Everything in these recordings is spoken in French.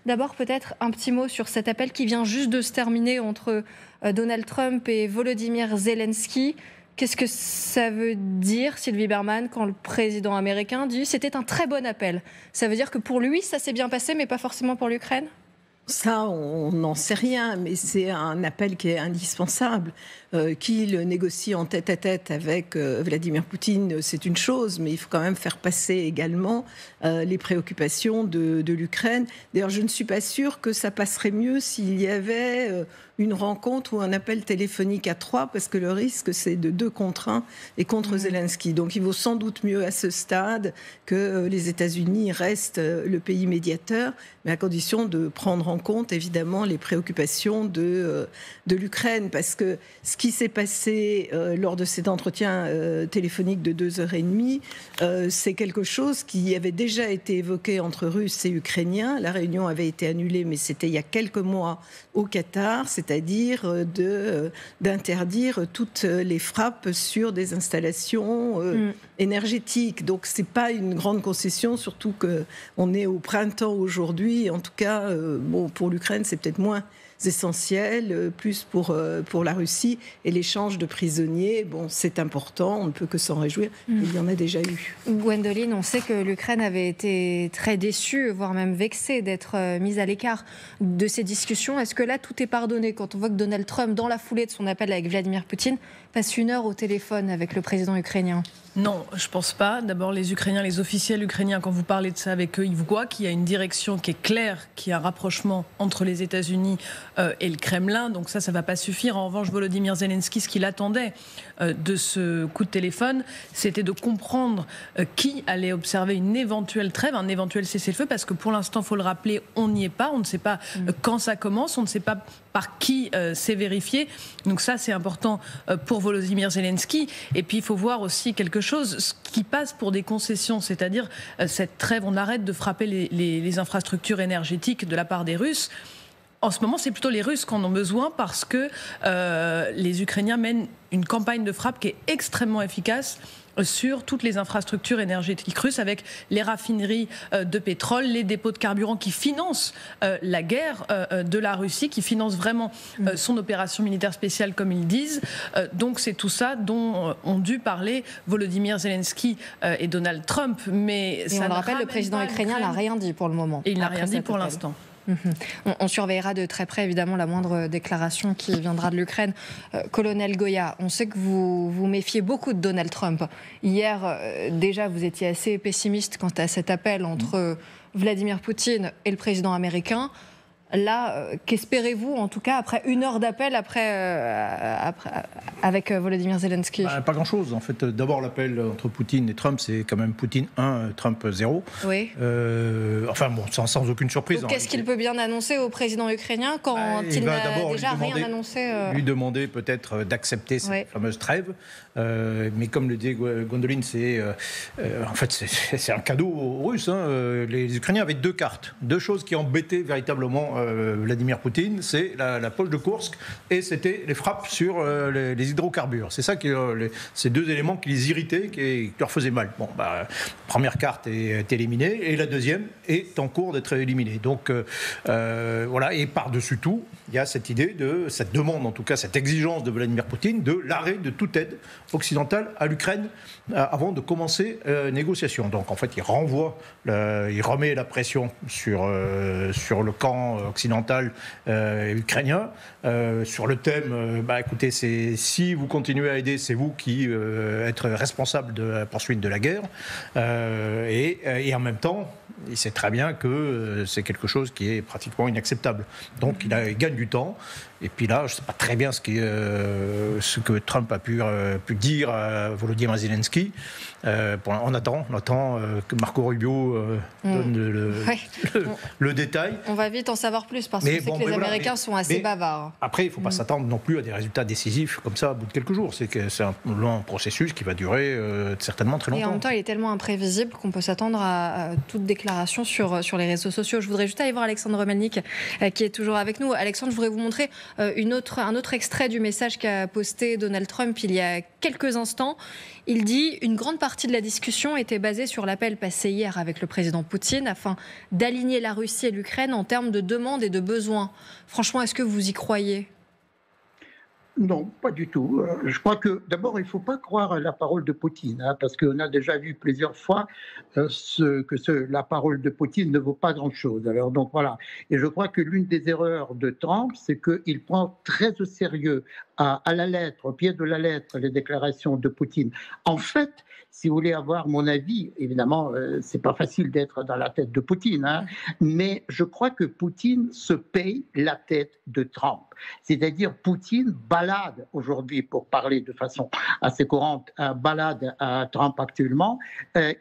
D'abord, peut-être un petit mot sur cet appel qui vient juste de se terminer entre Donald Trump et Volodymyr Zelensky. Qu'est-ce que ça veut dire, Sylvie Bermann, quand le président américain dit « c'était un très bon appel ». Ça veut dire que pour lui, ça s'est bien passé, mais pas forcément pour l'Ukraine ? Ça, on n'en sait rien, mais c'est un appel qui est indispensable. Qu'il négocie en tête-à-tête avec Vladimir Poutine, c'est une chose, mais il faut quand même faire passer également les préoccupations de l'Ukraine. D'ailleurs, je ne suis pas sûre que ça passerait mieux s'il y avait une rencontre ou un appel téléphonique à 3, parce que le risque, c'est de 2 contre 1 et contre Zelensky. Donc, il vaut sans doute mieux à ce stade que les États-Unis restent le pays médiateur, mais à condition de prendre en compte, évidemment, les préoccupations de l'Ukraine. Parce que ce qui s'est passé lors de cet entretien téléphonique de 2h30, c'est quelque chose qui avait déjà été évoqué entre Russes et Ukrainiens. La réunion avait été annulée, mais c'était il y a quelques mois au Qatar, c'est-à-dire d'interdire toutes les frappes sur des installations énergétiques. Donc c'est pas une grande concession, surtout qu'on est au printemps aujourd'hui. En tout cas, pour l'Ukraine, c'est peut-être moins essentiel, plus pour la Russie. Et l'échange de prisonniers, c'est important, on ne peut que s'en réjouir. Il y en a déjà eu. Gwendoline, on sait que l'Ukraine avait été très déçue, voire même vexée d'être mise à l'écart de ces discussions. Est-ce que là, tout est pardonné quand on voit que Donald Trump, dans la foulée de son appel avec Vladimir Poutine, passe 1 heure au téléphone avec le président ukrainien ? Non, je pense pas. D'abord, les Ukrainiens, les officiels ukrainiens, quand vous parlez de ça avec eux, ils voient qu'il y a une direction qui est claire, qu'il y a un rapprochement entre les États-Unis et le Kremlin. Donc ça va pas suffire. En revanche, Volodymyr Zelensky, ce qu'il attendait de ce coup de téléphone, c'était de comprendre qui allait observer une éventuelle trêve, un éventuel cessez-le-feu, parce que pour l'instant, il faut le rappeler, on n'y est pas. On ne sait pas quand ça commence, on ne sait pas par qui c'est vérifié. Donc ça, c'est important pour Volodymyr Zelensky. Et puis, il faut voir aussi quelque chose, ce qui passe pour des concessions, c'est-à-dire cette trêve, on arrête de frapper les infrastructures énergétiques de la part des Russes. En ce moment, c'est plutôt les Russes qui en ont besoin parce que les Ukrainiens mènent une campagne de frappe qui est extrêmement efficace sur toutes les infrastructures énergétiques russes, avec les raffineries de pétrole, les dépôts de carburant qui financent la guerre de la Russie, qui financent vraiment son opération militaire spéciale, comme ils disent. Donc c'est tout ça dont ont dû parler Volodymyr Zelensky et Donald Trump. Mais on le rappelle, le président ukrainien n'a rien dit pour le moment. Et il n'a rien dit pour l'instant. On surveillera de très près, évidemment, la moindre déclaration qui viendra de l'Ukraine. Colonel Goya, on sait que vous vous méfiez beaucoup de Donald Trump. Hier, déjà, vous étiez assez pessimiste quant à cet appel entre Vladimir Poutine et le président américain. Là, qu'espérez-vous, en tout cas, après 1 heure d'appel avec Volodymyr Zelensky ? Pas grand-chose. En fait, d'abord, l'appel entre Poutine et Trump, c'est quand même Poutine 1, Trump 0. Oui. Sans aucune surprise. Donc, qu'est-ce qu'il peut bien annoncer au président ukrainien quand il n'a déjà rien annoncé Lui demander peut-être d'accepter cette fameuse trêve. Mais comme le dit Gwendoline, c'est un cadeau aux Russes. Les Ukrainiens avaient 2 cartes. 2 choses qui embêtaient véritablement Vladimir Poutine, c'est la poche de Koursk et c'était les frappes sur les hydrocarbures. C'est ça ces 2 éléments qui les irritaient, qui leur faisaient mal. Première carte est éliminée et la deuxième est en cours d'être éliminée. Donc voilà, et par-dessus tout, il y a cette idée cette demande, en tout cas cette exigence de Vladimir Poutine de l'arrêt de toute aide occidentale à l'Ukraine avant de commencer négociation. Donc en fait, il remet la pression sur le camp occidental ukrainien sur le thème écoutez, si vous continuez à aider, c'est vous qui êtes responsable de la poursuite de la guerre et en même temps il sait très bien que c'est quelque chose qui est pratiquement inacceptable. Donc il gagne du temps. Et puis là, je ne sais pas très bien ce que Trump a pu dire à Volodymyr Zelensky. On attend que Marco Rubio donne le détail. On va vite en savoir savoir plus, parce qu'on sait que les Américains sont assez bavards. Après, il ne faut pas s'attendre non plus à des résultats décisifs comme ça au bout de quelques jours. C'est un long processus qui va durer certainement très longtemps. Et en même temps, il est tellement imprévisible qu'on peut s'attendre à toute déclaration sur les réseaux sociaux. Je voudrais juste aller voir Alexandre Melnik, qui est toujours avec nous. Alexandre, je voudrais vous montrer un autre extrait du message qu'a posté Donald Trump il y a quelques instants. Il dit « Une grande partie de la discussion était basée sur l'appel passé hier avec le président Poutine afin d'aligner la Russie et l'Ukraine en termes de demandes et de besoins. » Franchement, est-ce que vous y croyez ? Non, pas du tout. Je crois que d'abord, il ne faut pas croire à la parole de Poutine, parce qu'on a déjà vu plusieurs fois la parole de Poutine ne vaut pas grand-chose. Alors donc voilà. Et je crois que l'une des erreurs de Trump, c'est qu'il prend très au sérieux, à la lettre, au pied de la lettre, les déclarations de Poutine. En fait, si vous voulez avoir mon avis, évidemment, c'est pas facile d'être dans la tête de Poutine, mais je crois que Poutine se paye la tête de Trump. C'est-à-dire Poutine balade aujourd'hui, pour parler de façon assez courante, balade à Trump actuellement.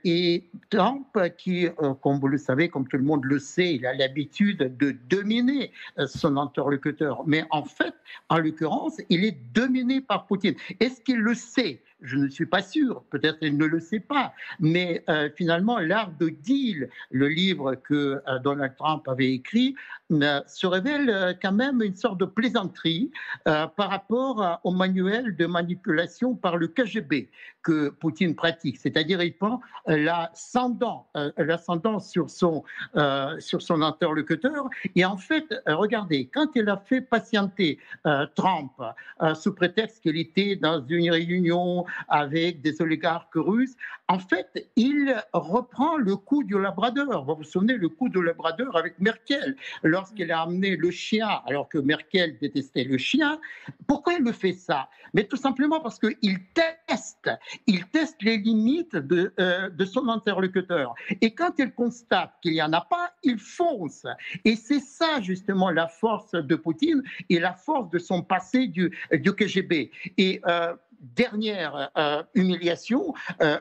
Et Trump, qui, comme vous le savez, comme tout le monde le sait, il a l'habitude de dominer son interlocuteur. Mais en fait, en l'occurrence, il est dominé par Poutine. Est-ce qu'il le sait ? Je ne suis pas sûr, peut-être qu'il ne le sait pas, mais finalement, L'Art de Deal, le livre que Donald Trump avait écrit, se révèle quand même une sorte de plaisanterie par rapport au manuel de manipulation par le KGB que Poutine pratique. C'est-à-dire, il prend l'ascendant sur son interlocuteur. Et en fait, regardez, quand il a fait patienter Trump sous prétexte qu'il était dans une réunion avec des oligarques russes, en fait, il reprend le coup du Labrador. Vous vous souvenez, le coup du Labrador avec Merkel, lorsqu'il a amené le chien, alors que Merkel détestait le chien. Pourquoi il le fait ça ? Mais tout simplement parce qu'il teste les limites de son interlocuteur. Et quand il constate qu'il n'y en a pas, il fonce. Et c'est ça, justement, la force de Poutine et la force de son passé du KGB. Et dernière humiliation,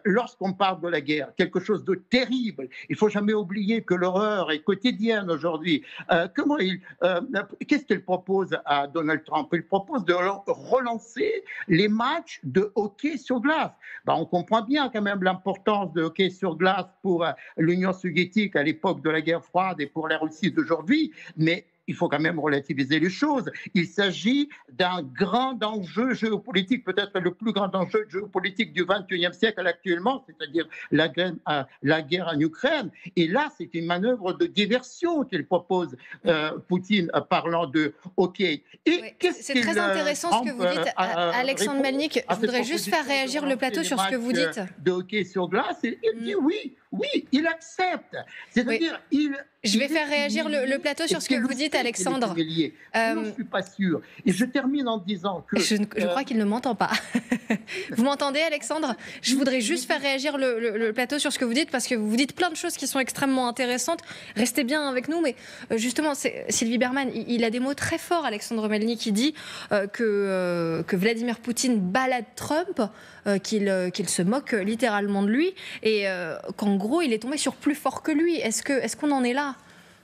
lorsqu'on parle de la guerre, quelque chose de terrible. Il ne faut jamais oublier que l'horreur est quotidienne aujourd'hui. Qu'est-ce qu'il propose à Donald Trump ? Il propose de relancer les matchs de hockey sur glace. On comprend bien quand même l'importance de hockey sur glace pour l'Union soviétique à l'époque de la guerre froide et pour la Russie d'aujourd'hui, mais il faut quand même relativiser les choses. Il s'agit d'un grand enjeu géopolitique, peut-être le plus grand enjeu géopolitique du XXIe siècle actuellement, c'est-à-dire la guerre en Ukraine. Et là, c'est une manœuvre de diversion qu'il propose Poutine, parlant de hockey. C'est très intéressant ce que vous dites, Alexandre Melnik. Je voudrais juste faire réagir le plateau sur ce que vous dites. De hockey sur glace, il dit oui, il accepte. C'est-à-dire, Je vais faire réagir le plateau sur ce que vous dites, Alexandre. Je ne suis pas sûr. Et je termine en disant que... Je crois qu'il ne m'entend pas. Vous m'entendez, Alexandre ? Je voudrais juste faire réagir le plateau sur ce que vous dites, parce que vous dites plein de choses qui sont extrêmement intéressantes. Restez bien avec nous, mais justement, Sylvie Bermann, il a des mots très forts, Alexandre Melnik, qui dit que Vladimir Poutine balade Trump, qu'il se moque littéralement de lui, et qu'en gros, il est tombé sur plus fort que lui. Est-ce qu'on en est là ?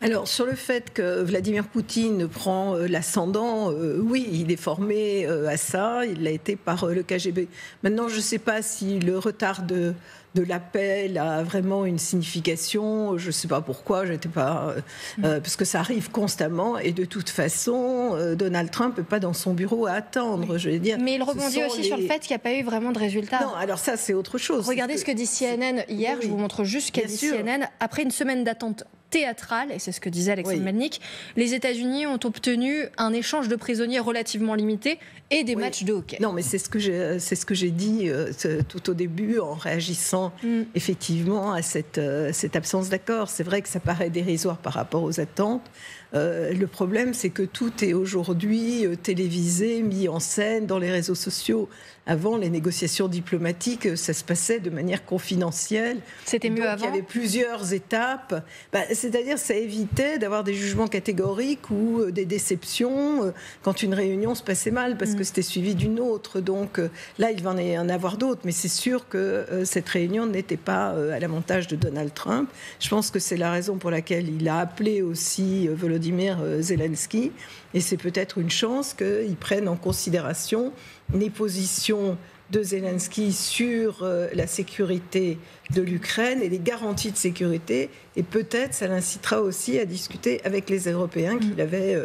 Alors, sur le fait que Vladimir Poutine prend l'ascendant, oui, il est formé à ça, il l'a été par le KGB. Maintenant, je ne sais pas si le retard de l'appel a vraiment une signification, je ne sais pas pourquoi, parce que ça arrive constamment, et de toute façon, Donald Trump n'est pas dans son bureau à attendre, je veux dire. Mais il rebondit aussi sur le fait qu'il n'y a pas eu vraiment de résultats. Non, alors ça, c'est autre chose. Regardez ce que dit CNN hier, je vous montre juste ce qu'a dit CNN. Après une semaine d'attente théâtrale, et c'est ce que disait Alexandre Melnik, les États-Unis ont obtenu un échange de prisonniers relativement limité et des matchs de hockey. Non, mais c'est ce que j'ai dit tout au début en réagissant effectivement à cette absence d'accord. C'est vrai que ça paraît dérisoire par rapport aux attentes. Le problème, c'est que tout est aujourd'hui télévisé, mis en scène dans les réseaux sociaux. Avant, les négociations diplomatiques, ça se passait de manière confidentielle. C'était mieux avant. Il y avait plusieurs étapes. C'est-à-dire, ça évitait d'avoir des jugements catégoriques ou des déceptions quand une réunion se passait mal, parce que c'était suivi d'une autre. Donc là, il va en avoir d'autres. Mais c'est sûr que cette réunion n'était pas à l'avantage de Donald Trump. Je pense que c'est la raison pour laquelle il a appelé aussi Volodymyr Volodymyr Zelensky. Et c'est peut-être une chance qu'ils prennent en considération les positions de Zelensky sur la sécurité de l'Ukraine et les garanties de sécurité. Et peut-être ça l'incitera aussi à discuter avec les Européens qu'il avait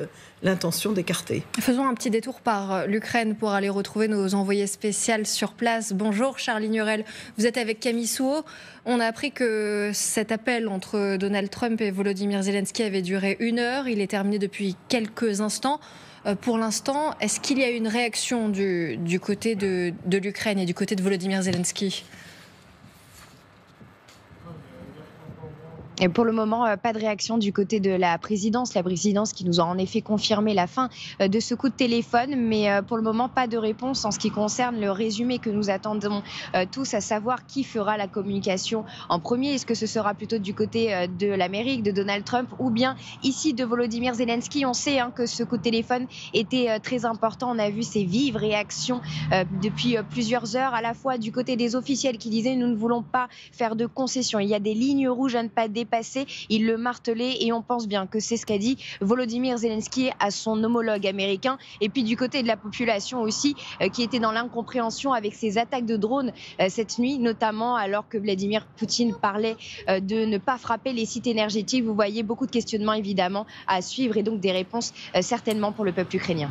l'intention d'écarter. Faisons un petit détour par l'Ukraine pour aller retrouver nos envoyés spéciaux sur place. Bonjour Charlie Nurel, vous êtes avec Camille Souhaut. On a appris que cet appel entre Donald Trump et Volodymyr Zelensky avait duré 1 heure. Il est terminé depuis quelques instants. Pour l'instant, est-ce qu'il y a une réaction du côté de l'Ukraine et du côté de Volodymyr Zelensky ? Et pour le moment, pas de réaction du côté de la présidence qui nous a en effet confirmé la fin de ce coup de téléphone, mais pour le moment, pas de réponse en ce qui concerne le résumé que nous attendons tous, à savoir qui fera la communication en premier. Est-ce que ce sera plutôt du côté de l'Amérique, de Donald Trump, ou bien ici de Volodymyr Zelensky? On sait que ce coup de téléphone était très important. On a vu ces vives réactions depuis plusieurs heures, à la fois du côté des officiels qui disaient « nous ne voulons pas faire de concessions, il y a des lignes rouges à ne pas dépasser ». Il le martelait et on pense bien que c'est ce qu'a dit Volodymyr Zelensky à son homologue américain. Et puis du côté de la population aussi, qui était dans l'incompréhension avec ces attaques de drones cette nuit, notamment alors que Vladimir Poutine parlait de ne pas frapper les sites énergétiques. Vous voyez beaucoup de questionnements évidemment à suivre et donc des réponses certainement pour le peuple ukrainien.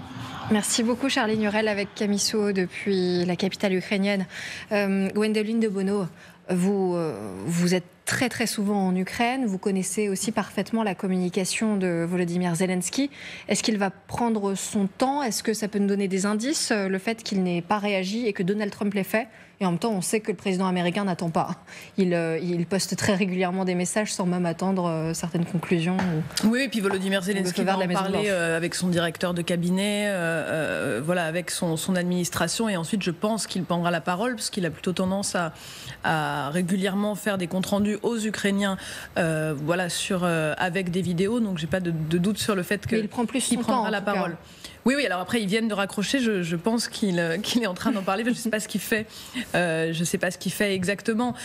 Merci beaucoup Charlie Nurel avec Camille Souhaut depuis la capitale ukrainienne. Gwendoline de Bono, vous êtes très très souvent en Ukraine, vous connaissez aussi parfaitement la communication de Volodymyr Zelensky. Est-ce qu'il va prendre son temps? Est-ce que ça peut nous donner des indices, le fait qu'il n'ait pas réagi et que Donald Trump l'ait fait? Et en même temps, on sait que le président américain n'attend pas. Il poste très régulièrement des messages sans même attendre certaines conclusions. Oui, et puis Volodymyr Zelensky va en parler avec son directeur de cabinet, voilà, avec son administration. Et ensuite, je pense qu'il prendra la parole, parce qu'il a plutôt tendance à régulièrement faire des comptes rendus aux Ukrainiens, voilà, avec des vidéos. Donc, j'ai pas de doute sur le fait qu'il prendra la parole. Oui, alors après, ils viennent de raccrocher. Je pense qu'il est en train d'en parler. Je ne sais pas ce qu'il fait. Je ne sais pas ce qu'il fait exactement.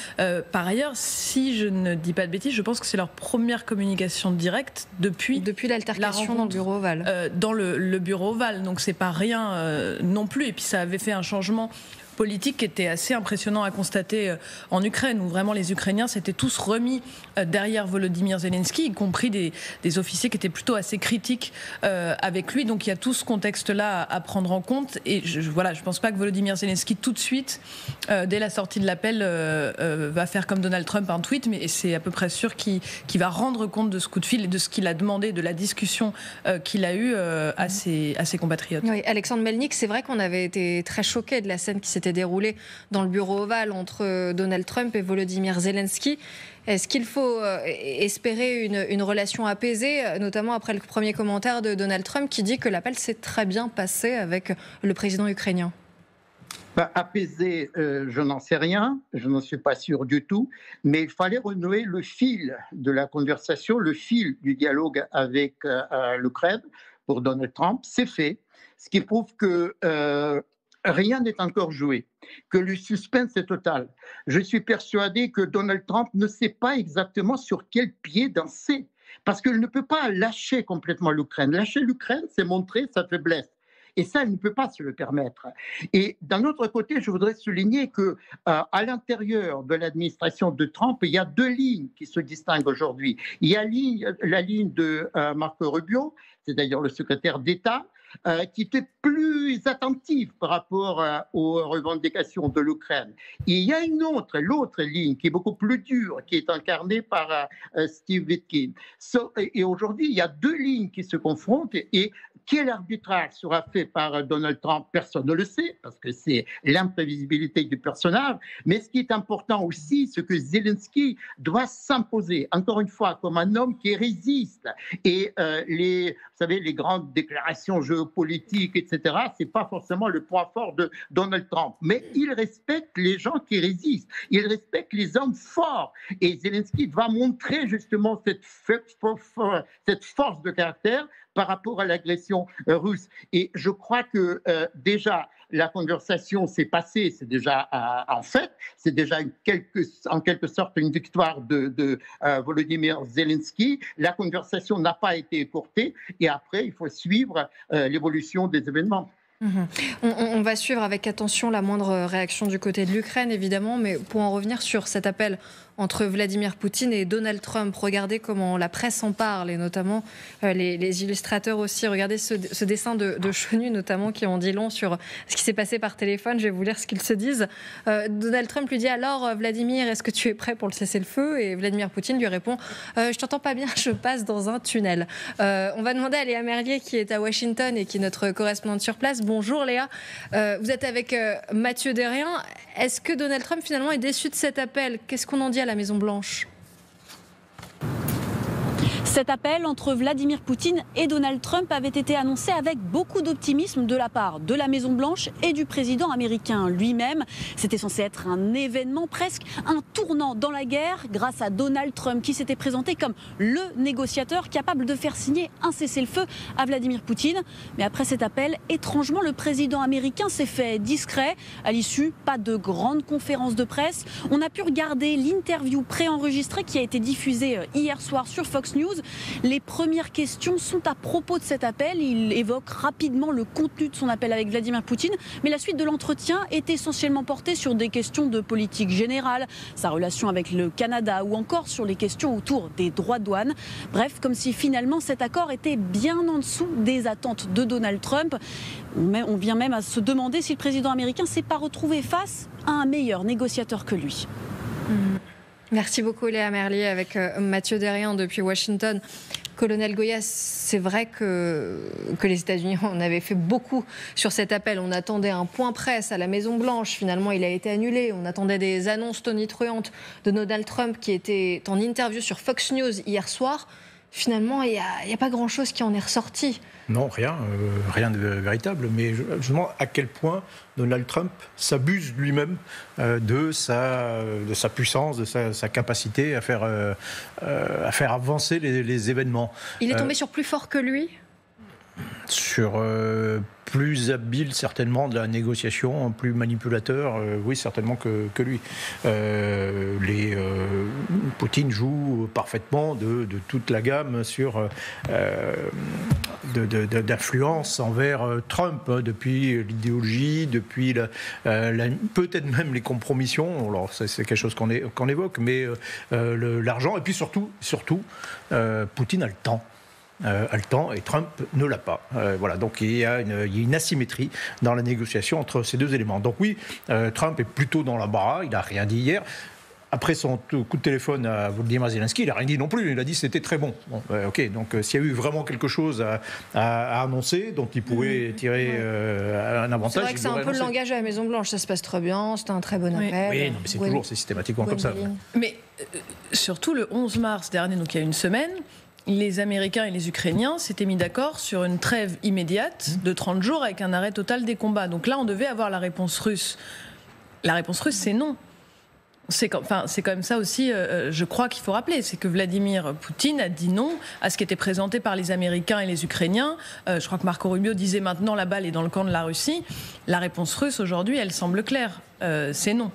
Par ailleurs, si je ne dis pas de bêtises, je pense que c'est leur première communication directe depuis l'altercation dans le bureau ovale. Dans le bureau ovale. Donc, c'est pas rien non plus. Et puis, ça avait fait un changement politique qui était assez impressionnant à constater en Ukraine, où vraiment les Ukrainiens s'étaient tous remis derrière Volodymyr Zelensky, y compris des officiers qui étaient plutôt assez critiques avec lui. Donc il y a tout ce contexte-là à prendre en compte. Et je pense pas que Volodymyr Zelensky, tout de suite, dès la sortie de l'appel, va faire comme Donald Trump un tweet, mais c'est à peu près sûr qu'il va rendre compte de ce coup de fil et de ce qu'il a demandé, de la discussion qu'il a eue à ses compatriotes. Oui, Alexandre Melnik, c'est vrai qu'on avait été très choqués de la scène qui s'était déroulée dans le bureau ovale entre Donald Trump et Volodymyr Zelensky. Est-ce qu'il faut espérer une relation apaisée, notamment après le premier commentaire de Donald Trump qui dit que l'appel s'est très bien passé avec le président ukrainien? Apaisé, je n'en sais rien, je n'en suis pas sûr du tout, mais il fallait renouer le fil de la conversation, le fil du dialogue avec l'Ukraine pour Donald Trump. C'est fait, ce qui prouve que rien n'est encore joué, que le suspense est total. Je suis persuadé que Donald Trump ne sait pas exactement sur quel pied danser, parce qu'il ne peut pas lâcher complètement l'Ukraine. Lâcher l'Ukraine, c'est montrer sa faiblesse. Et ça, il ne peut pas se le permettre. Et d'un autre côté, je voudrais souligner qu'à l'intérieur de l'administration de Trump, il y a 2 lignes qui se distinguent aujourd'hui. Il y a la ligne de Marco Rubio, c'est d'ailleurs le secrétaire d'État, qui était plus attentive par rapport aux revendications de l'Ukraine. Et il y a l'autre ligne qui est beaucoup plus dure, qui est incarnée par Steve Witkin. Et aujourd'hui, il y a 2 lignes qui se confrontent et quel arbitrage sera fait par Donald Trump, personne ne le sait, parce que c'est l'imprévisibilité du personnage. Mais ce qui est important aussi, c'est que Zelensky doit s'imposer, encore une fois, comme un homme qui résiste. Et vous savez, les grandes déclarations géopolitiques, etc., ce n'est pas forcément le point fort de Donald Trump. Mais il respecte les gens qui résistent. Il respecte les hommes forts. Et Zelensky doit montrer justement cette force de caractère par rapport à l'agression russe. Et je crois que déjà, la conversation s'est passée, c'est déjà en fait, c'est déjà en quelque sorte une victoire de Volodymyr Zelensky. La conversation n'a pas été écourtée et après, il faut suivre l'évolution des événements. On va suivre avec attention la moindre réaction du côté de l'Ukraine, évidemment, mais pour en revenir sur cet appel entre Vladimir Poutine et Donald Trump, regardez comment la presse en parle, et notamment les illustrateurs aussi. Regardez ce dessin de Chenu, notamment, qui en dit long sur ce qui s'est passé par téléphone. Je vais vous lire ce qu'ils se disent. Donald Trump lui dit alors, Vladimir, est-ce que tu es prêt pour le cessez-le-feu? Et Vladimir Poutine lui répond je t'entends pas bien, je passe dans un tunnel. On va demander à Léa Merlier, qui est à Washington et qui est notre correspondante sur place. Bonjour Léa, vous êtes avec Mathieu Derrien. Est-ce que Donald Trump finalement est déçu de cet appel? Qu'est-ce qu'on en dit à la Maison-Blanche? Cet appel entre Vladimir Poutine et Donald Trump avait été annoncé avec beaucoup d'optimisme de la part de la Maison-Blanche et du président américain lui-même. C'était censé être un événement, presque un tournant dans la guerre, grâce à Donald Trump qui s'était présenté comme le négociateur capable de faire signer un cessez-le-feu à Vladimir Poutine. Mais après cet appel, étrangement, le président américain s'est fait discret. À l'issue, pas de grande conférence de presse. On a pu regarder l'interview préenregistrée qui a été diffusée hier soir sur Fox News. Les premières questions sont à propos de cet appel. Il évoque rapidement le contenu de son appel avec Vladimir Poutine, mais la suite de l'entretien est essentiellement portée sur des questions de politique générale, sa relation avec le Canada ou encore sur les questions autour des droits de douane. Bref, comme si finalement cet accord était bien en dessous des attentes de Donald Trump. On vient même à se demander si le président américain ne s'est pas retrouvé face à un meilleur négociateur que lui. Merci beaucoup Léa Merlier avec Mathieu Derrien depuis Washington. Colonel Goya, c'est vrai que les États-Unis en avaient fait beaucoup sur cet appel. On attendait un point presse à la Maison-Blanche. Finalement, il a été annulé. On attendait des annonces tonitruantes de Donald Trump qui était en interview sur Fox News hier soir. Finalement, il n'y a pas grand-chose qui en est ressorti. Non, rien de véritable. Mais je me demande à quel point Donald Trump s'abuse lui-même de sa puissance, de sa capacité à faire avancer les événements. Il est tombé sur plus fort que lui ? Sur plus habile certainement de la négociation, plus manipulateur, oui certainement que lui. Poutine joue parfaitement de toute la gamme sur d'influence envers Trump, depuis l'idéologie, depuis peut-être même les compromissions. Alors c'est quelque chose qu'on évoque, mais l'argent et puis surtout Poutine a le temps. Et Trump ne l'a pas. Voilà, donc il y a une asymétrie dans la négociation entre ces deux éléments. Donc oui, Trump est plutôt dans l'embarras, il n'a rien dit hier. Après son coup de téléphone à Volodymyr Zelensky, il n'a rien dit non plus, il a dit que c'était très bon. Ok, donc s'il y a eu vraiment quelque chose à annoncer dont il pouvait tirer un avantage... C'est vrai que c'est un peu le langage à la Maison-Blanche, ça se passe très bien, c'était un très bon appel. Oui, non, mais c'est systématiquement comme ça. Mais surtout le 11 mars dernier, donc il y a une semaine, les Américains et les Ukrainiens s'étaient mis d'accord sur une trêve immédiate de 30 jours avec un arrêt total des combats. Donc là, on devait avoir la réponse russe. La réponse russe, c'est non. C'est quand même ça aussi, je crois qu'il faut rappeler, c'est que Vladimir Poutine a dit non à ce qui était présenté par les Américains et les Ukrainiens. Je crois que Marco Rubio disait maintenant la balle est dans le camp de la Russie. La réponse russe aujourd'hui, elle semble claire, c'est non.